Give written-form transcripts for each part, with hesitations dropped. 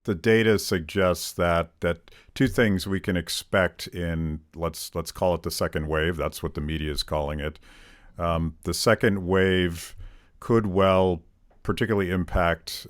the data suggests that two things we can expect in, let's call it the second wave. That's what the media is calling it. The second wave could well particularly impact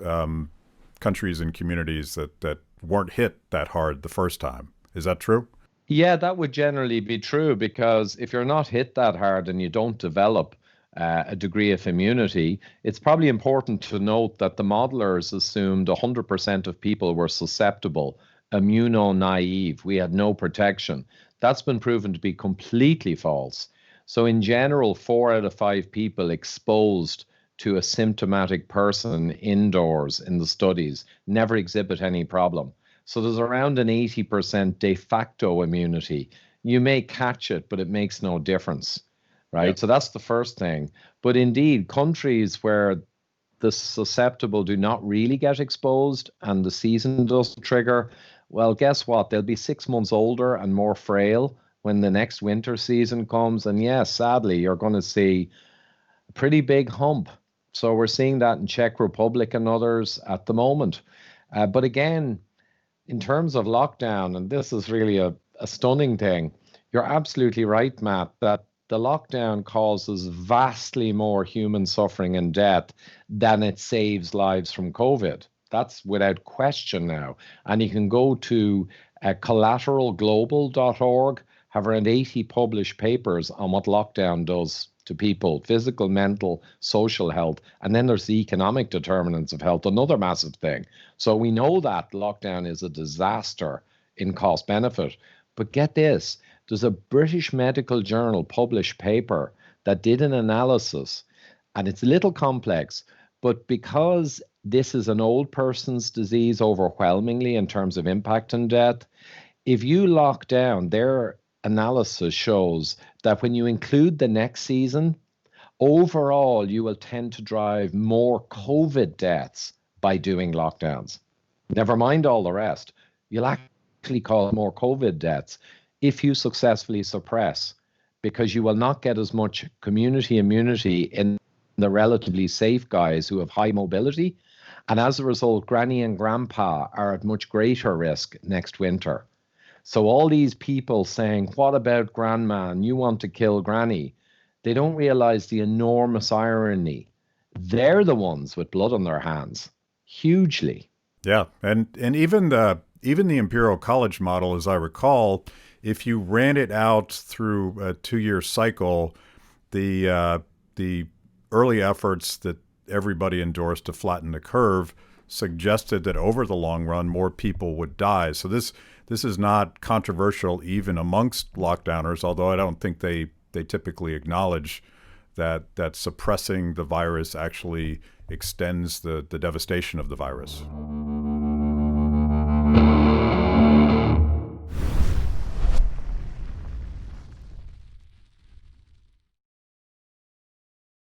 countries and communities that weren't hit that hard the first time. Is that true? Yeah, that would generally be true because if you're not hit that hard and you don't develop a degree of immunity, it's probably important to note that the modelers assumed 100% of people were susceptible, immuno-naive. We had no protection. That's been proven to be completely false. So, in general, 4 out of 5 people exposed to a symptomatic person indoors in the studies never exhibit any problem. So there's around an 80% de facto immunity. You may catch it, but it makes no difference, Yeah. right? So that's the first thing. But indeed, countries where the susceptible do not really get exposed and the season doesn't trigger, well, guess what? They'll be 6 months older and more frail when the next winter season comes. And yes, sadly, you're going to see a pretty big hump. So we're seeing that in Czech Republic and others at the moment. But again, in terms of lockdown, and this is really a stunning thing, you're absolutely right, Matt, that the lockdown causes vastly more human suffering and death than it saves lives from COVID. That's without question now. And you can go to collateralglobal.org, have around 80 published papers on what lockdown does to people, physical, mental, social health. And then there's the economic determinants of health, another massive thing. So we know that lockdown is a disaster in cost benefit. But get this, there's a British medical journal published paper that did an analysis, and it's a little complex, but because this is an old person's disease overwhelmingly in terms of impact and death, if you lock down, their analysis shows that when you include the next season, overall, you will tend to drive more COVID deaths by doing lockdowns. Never mind all the rest. You'll actually cause more COVID deaths if you successfully suppress, because you will not get as much community immunity in the relatively safe guys who have high mobility. And as a result, granny and grandpa are at much greater risk next winter. So all these people saying, what about grandma? And you want to kill granny? They don't realize the enormous irony. They're the ones with blood on their hands, hugely. Yeah, and even the Imperial College model, as I recall, if you ran it out through a 2-year cycle, the early efforts that everybody endorsed to flatten the curve suggested that over the long run, more people would die. So this is not controversial even amongst lockdowners, although I don't think they typically acknowledge that suppressing the virus actually extends the devastation of the virus.